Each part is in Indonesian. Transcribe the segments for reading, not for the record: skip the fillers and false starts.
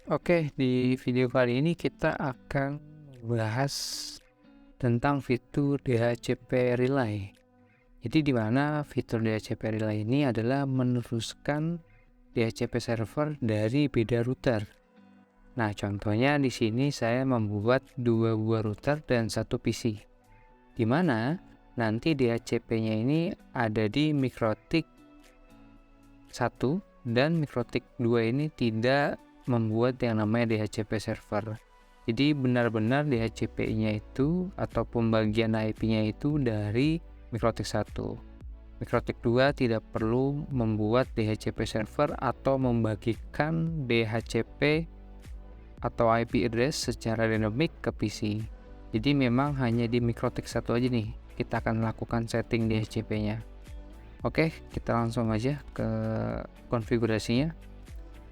Oke, di video kali ini kita akan membahas tentang fitur DHCP Relay. Jadi di mana fitur DHCP Relay ini adalah meneruskan DHCP server dari beda router. Nah, contohnya di sini saya membuat 2 buah router dan 1 PC. Di mana nanti DHCP-nya ini ada di MikroTik 1 dan MikroTik 2 ini tidak membuat yang namanya DHCP server. Jadi benar-benar DHCP-nya itu atau pembagian IP-nya itu dari MikroTik 1. MikroTik 2 tidak perlu membuat DHCP server atau membagikan DHCP atau IP address secara dynamic ke PC. Jadi memang hanya di MikroTik 1 aja nih kita akan lakukan setting DHCP-nya. Oke, kita langsung aja ke konfigurasinya.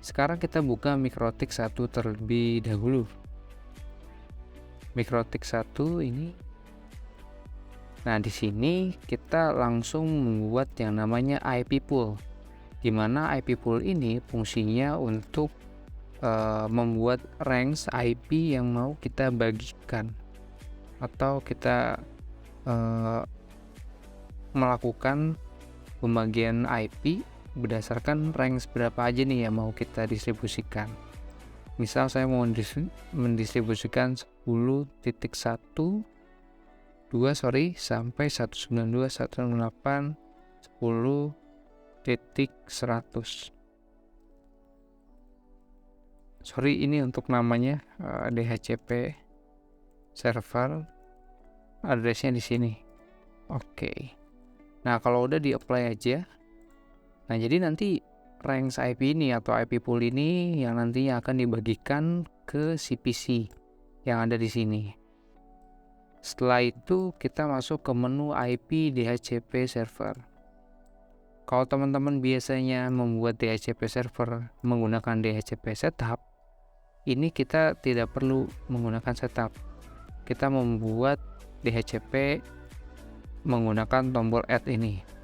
Sekarang kita buka MikroTik 1 terlebih dahulu. MikroTik 1 ini. Nah, di sini kita langsung membuat yang namanya IP pool. Di mana IP pool ini fungsinya untuk membuat range IP yang mau kita bagikan atau kita melakukan pembagian IP berdasarkan range berapa aja nih yang mau kita distribusikan. Misal saya mau mendistribusikan 10.1.2 sampai 192.168.10.100. Ini untuk namanya DHCP server, addressnya di sini. Oke. Nah, kalau udah di apply aja. Nah, jadi nanti range IP ini atau IP pool ini yang nantinya akan dibagikan ke CPC yang ada di sini. Setelah itu kita masuk ke menu IP DHCP server. Kalau teman-teman biasanya membuat DHCP server menggunakan DHCP setup, ini kita tidak perlu menggunakan setup. Kita membuat DHCP menggunakan tombol add ini.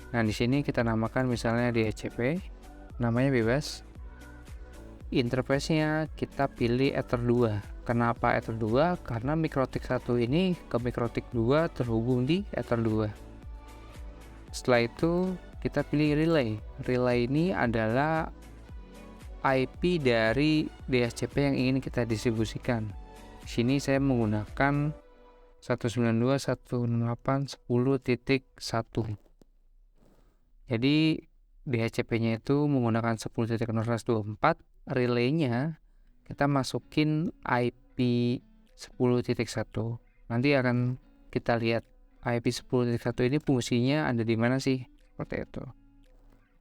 Nah, di sini kita namakan misalnya DHCP, namanya bebas. Interface-nya kita pilih Ether 2. Kenapa Ether 2? Karena MikroTik 1 ini ke MikroTik 2 terhubung di Ether 2. Setelah itu kita pilih relay. Relay ini adalah IP dari DHCP yang ingin kita distribusikan. Di sini saya menggunakan 192.168.10.1. Jadi DHCP-nya itu menggunakan 10.0.124, relaynya kita masukin IP 10.1. Nanti akan kita lihat IP 10.1 ini fungsinya ada di mana sih, seperti itu.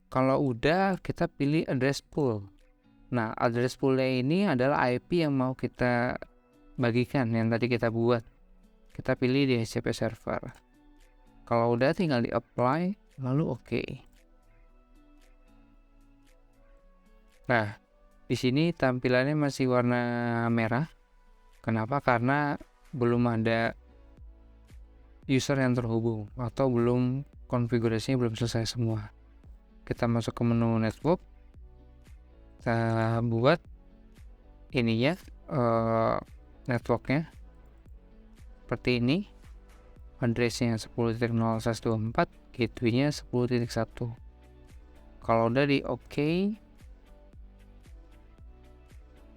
Kalau udah, kita pilih address pool. Nah, address pool-nya ini adalah IP yang mau kita bagikan, yang tadi kita buat. Kita pilih DHCP server. Kalau udah, tinggal di apply, lalu oke. Nah, di sini tampilannya masih warna merah. Kenapa? Karena belum ada user yang terhubung atau belum konfigurasinya belum selesai semua. Kita masuk ke menu network. Kita buat ininya networknya seperti ini. Addressnya 10.0.124, gateway-nya 10.1. Kalau udah di OK.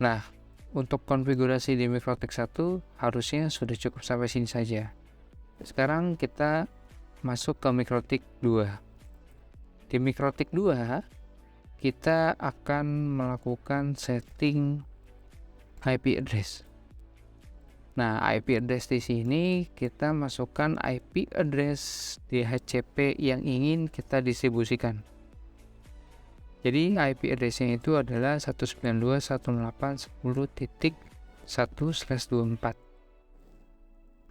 Nah, untuk konfigurasi di MikroTik 1 harusnya sudah cukup sampai sini saja. Sekarang kita masuk ke MikroTik 2. Di MikroTik 2 kita akan melakukan setting IP address. Nah, IP address di sini kita masukkan IP address DHCP yang ingin kita distribusikan. Jadi IP address-nya itu adalah 192.168.10.1/24.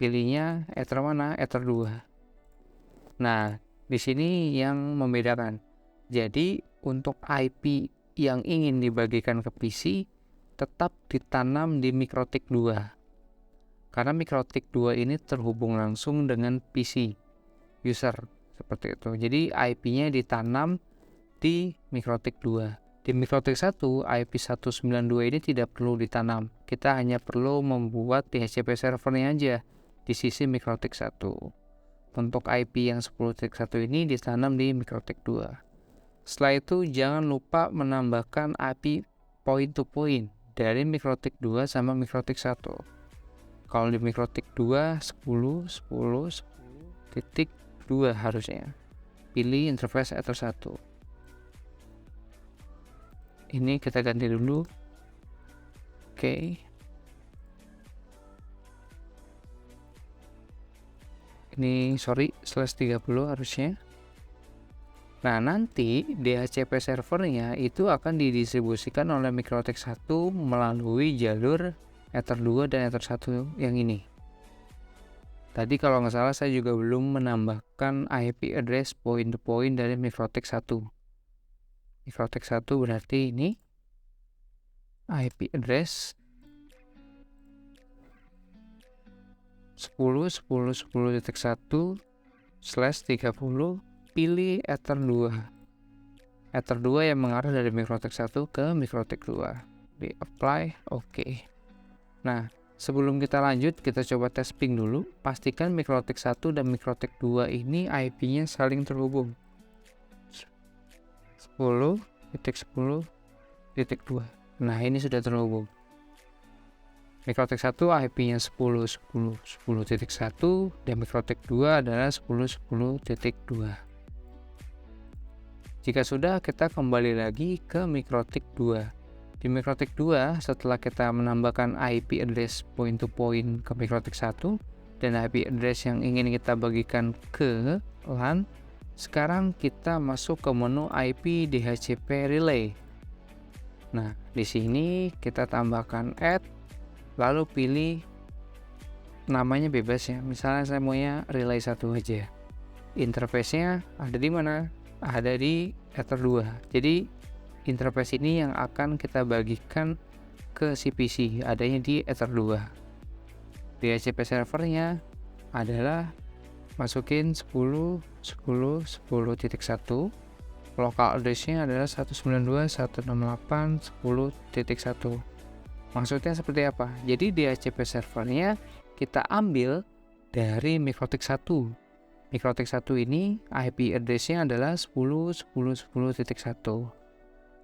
Pilihnya Ether mana? Ether 2. Nah, di sini yang membedakan. Jadi untuk IP yang ingin dibagikan ke PC tetap ditanam di MikroTik 2. Karena MikroTik 2 ini terhubung langsung dengan PC user seperti itu. Jadi IP-nya ditanam di MikroTik 2. Di Mikrotik 1, IP192 ini tidak perlu ditanam. Kita hanya perlu membuat DHCP servernya aja di sisi Mikrotik 1. Untuk IP yang 10.1 ini ditanam di Mikrotik 2. Setelah itu jangan lupa menambahkan IP point to point dari Mikrotik 2 sama Mikrotik 1. Kalau di Mikrotik 2 10 titik 2 harusnya. Pilih interface Ether 1. Ini kita ganti dulu. Oke. Ini /30 harusnya. Nah, nanti DHCP servernya itu akan didistribusikan oleh Mikrotik 1 melalui jalur Ether 2 dan Ether 1 yang ini. Tadi kalau nggak salah saya juga belum menambahkan IP address point to point dari Mikrotik 1. Mikrotik 1 berarti ini IP address 10.10.10.1/30, pilih Ether 2. Ether 2 yang mengarah dari Mikrotik 1 ke Mikrotik 2. Di apply, oke. Nah, sebelum kita lanjut, kita coba tes ping dulu. Pastikan Mikrotik 1 dan Mikrotik 2 ini IP-nya saling terhubung. 10.10.2. Nah, ini sudah terhubung. Mikrotik 1 IP-nya 10.10.10.1 dan Mikrotik 2 adalah 10.10.2. Jika sudah, kita kembali lagi ke Mikrotik 2. Di Mikrotik 2, setelah kita menambahkan IP address point to point ke Mikrotik 1 dan IP address yang ingin kita bagikan ke LAN, sekarang kita masuk ke menu IP DHCP relay. Nah, di sini kita tambahkan add, lalu pilih namanya bebas ya. Misalnya saya maunya relay 1 aja. Interface-nya ada di mana? Ada di Ether 2. Jadi interface ini yang akan kita bagikan ke CPC, adanya di Ether 2. DHCP servernya adalah masukin 10.10.10.1. Local address-nya adalah 192.168.10.1. Maksudnya seperti apa? Jadi DHCP servernya kita ambil dari Mikrotik 1. Mikrotik 1 ini IP address-nya adalah 10.10.10.1.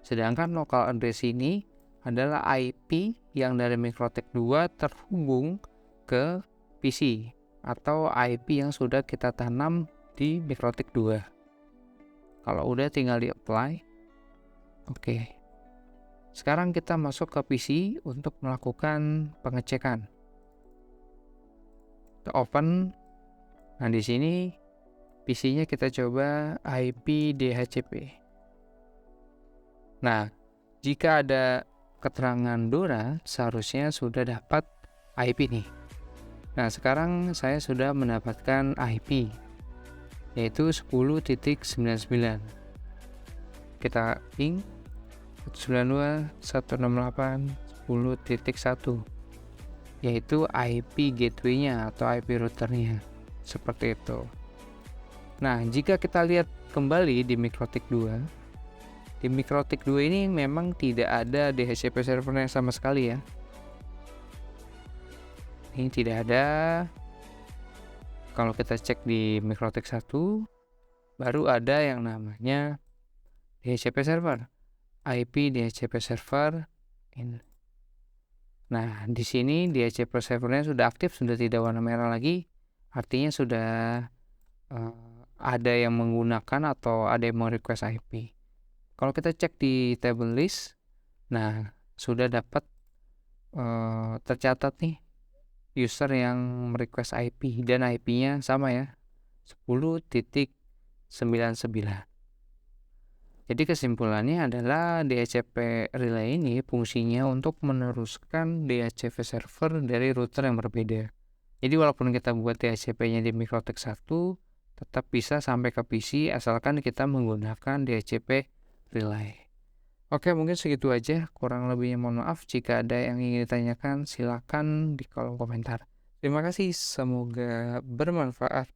Sedangkan local address ini adalah IP yang dari Mikrotik 2 terhubung ke PC atau IP yang sudah kita tanam di Mikrotik 2. Kalau udah tinggal di apply. Oke. Sekarang kita masuk ke PC untuk melakukan pengecekan. Kita open. Nah, di sini PC-nya kita coba IP DHCP. Nah, jika ada keterangan DORA, seharusnya sudah dapat IP nih. Nah, sekarang saya sudah mendapatkan IP, yaitu 10.99. Kita ping 192.168.10.1, yaitu IP gateway-nya atau IP routernya. Seperti itu. Nah, jika kita lihat kembali di Mikrotik 2, di Mikrotik 2 ini memang tidak ada DHCP servernya sama sekali ya. Ini tidak ada. Kalau kita cek di Mikrotik 1, baru ada yang namanya DHCP server, IP DHCP server ini. Nah, di sini DHCP servernya sudah aktif, sudah tidak warna merah lagi. Artinya sudah ada yang menggunakan atau ada yang merequest IP. Kalau kita cek di table list, nah sudah dapat tercatat nih user yang merequest IP dan IP-nya sama ya, 10.99. Jadi kesimpulannya adalah DHCP relay ini fungsinya untuk meneruskan DHCP server dari router yang berbeda. Jadi walaupun kita buat DHCP-nya di Mikrotik 1, tetap bisa sampai ke PC asalkan kita menggunakan DHCP relay. Oke, mungkin segitu aja. Kurang lebihnya mohon maaf. Jika ada yang ingin ditanyakan, silakan di kolom komentar. Terima kasih, semoga bermanfaat.